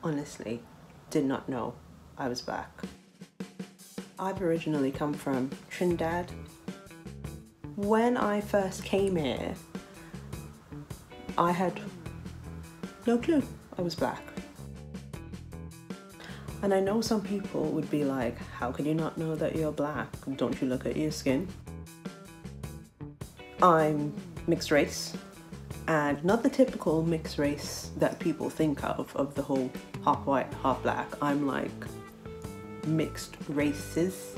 honestly did not know I was black. I've originally come from Trinidad. When I first came here, I had no clue I was black. And I know some people would be like, how can you not know that you're black? Don't you look at your skin? I'm mixed race, and not the typical mixed race that people think of the whole half white, half black. I'm like mixed races.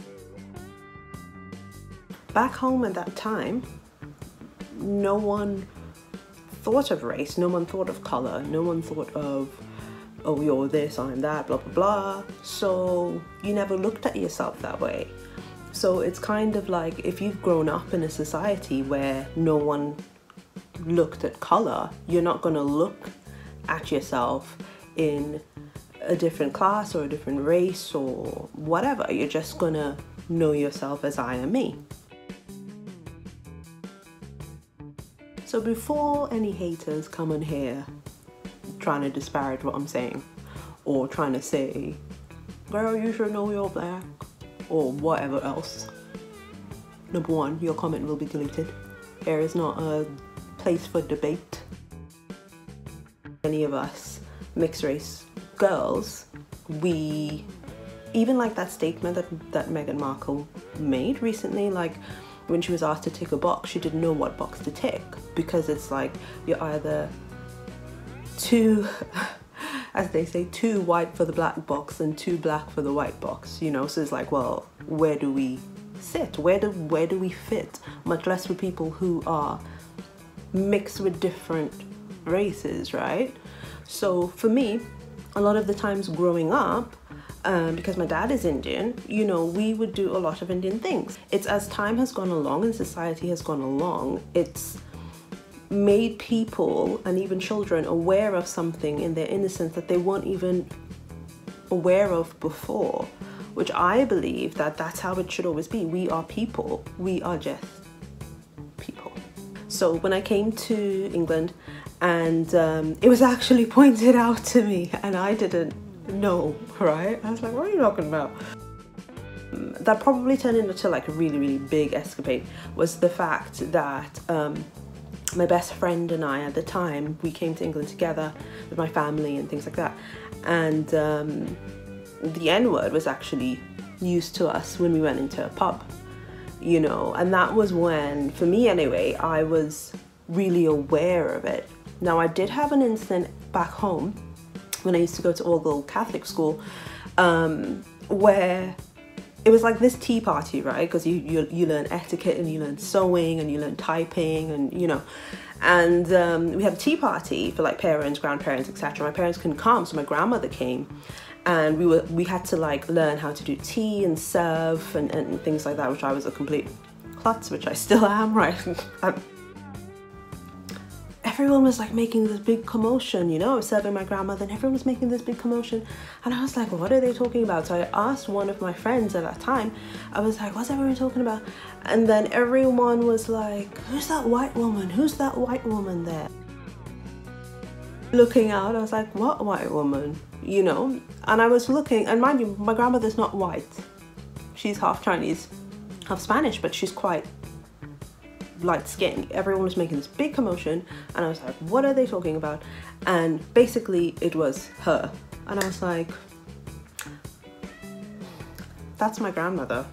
Back home at that time, no one thought of race, no one thought of color, no one thought of, oh, you're this, I'm that, blah, blah, blah. So you never looked at yourself that way. So it's kind of like if you've grown up in a society where no one looked at color, you're not going to look at yourself in a different class or a different race or whatever. You're just going to know yourself as I am me. So before any haters come in here trying to disparage what I'm saying, or trying to say, girl, you should know you're black, or whatever else, number one, your comment will be deleted. There is not a place for debate. Any of us mixed race girls, we, even like that statement that Meghan Markle made recently, like when she was asked to tick a box, she didn't know what box to tick, because it's like you're either too, as they say, too white for the black box and too black for the white box, you know. So it's like, well, where do we sit? Where do we fit? Much less for people who are mixed with different races, right? So for me, a lot of the times growing up, because my dad is Indian, you know, we would do a lot of Indian things. It's as time has gone along and society has gone along, it's made people and even children aware of something in their innocence that they weren't even aware of before, which I believe that that's how it should always be. We are people. We are just people. So when I came to England and it was actually pointed out to me and I didn't know, right? I was like, what are you talking about? That probably turned into like a really, really big escapade was the fact that my best friend and I at the time, we came to England together with my family and things like that. And the N-word was actually used to us when we went into a pub, you know, and that was when, for me anyway, I was really aware of it. Now, I did have an incident back home when I used to go to all-girl Catholic school, where it was like this tea party, right? Because you learn etiquette and you learn sewing and you learn typing and, you know, and we had a tea party for like parents, grandparents, etc. My parents couldn't come, so my grandmother came, and we had to like learn how to do tea and serve and things like that, which I was a complete klutz, which I still am, right? Everyone was like making this big commotion, you know, I was serving my grandmother and everyone was making this big commotion. And I was like, what are they talking about? So I asked one of my friends at that time, I was like, what's everyone talking about? And then everyone was like, who's that white woman? Who's that white woman there? Looking out, I was like, what white woman? You know, and I was looking, and mind you, my grandmother's not white. She's half Chinese, half Spanish, but she's quite light skin. Everyone was making this big commotion and I was like, what are they talking about? And basically it was her, and I was like, that's my grandmother.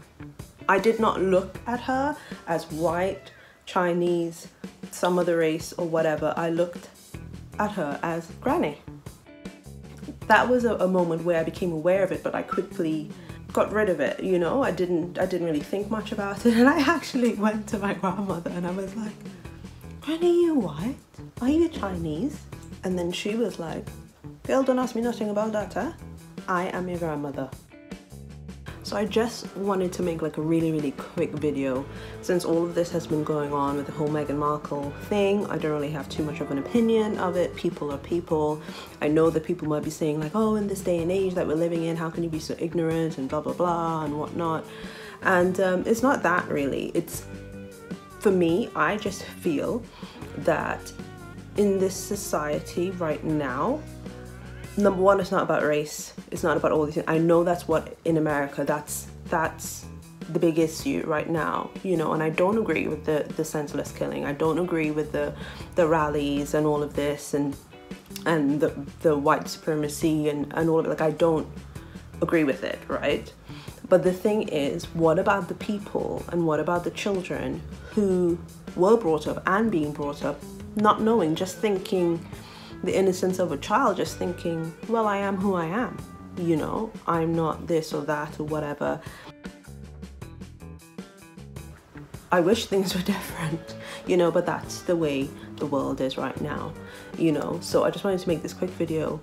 I did not look at her as white, Chinese, some other race or whatever. I looked at her as Granny. That was a moment where I became aware of it, but I quickly got rid of it, you know. I didn't really think much about it, and I actually went to my grandmother and I was like, Granny, you white? Are you Chinese? And then she was like, girl, don't ask me nothing about that, huh? I am your grandmother. So I just wanted to make like a really, really quick video. Since all of this has been going on with the whole Meghan Markle thing, I don't really have too much of an opinion of it. People are people. I know that people might be saying like, oh, in this day and age that we're living in, how can you be so ignorant and blah, blah, blah and whatnot. And it's not that really. It's, for me, I just feel that in this society right now, number one, it's not about race. It's not about all these things. I know that's what in America, that's the big issue right now, you know, and I don't agree with the senseless killing. I don't agree with the rallies and all of this and the white supremacy and all of it. Like, I don't agree with it, right? But the thing is, what about the people and what about the children who were brought up and being brought up not knowing, just thinking, the innocence of a child, just thinking, well, I am who I am, you know, I'm not this or that or whatever. I wish things were different, you know, but that's the way the world is right now, you know. So I just wanted to make this quick video.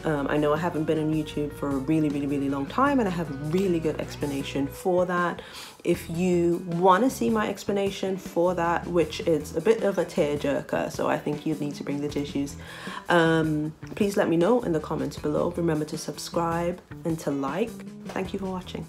I know I haven't been on YouTube for a really long time, and I have a really good explanation for that. If you want to see my explanation for that, which is a bit of a tearjerker, so I think you'd need to bring the tissues, please let me know in the comments below. Remember to subscribe and to like. Thank you for watching.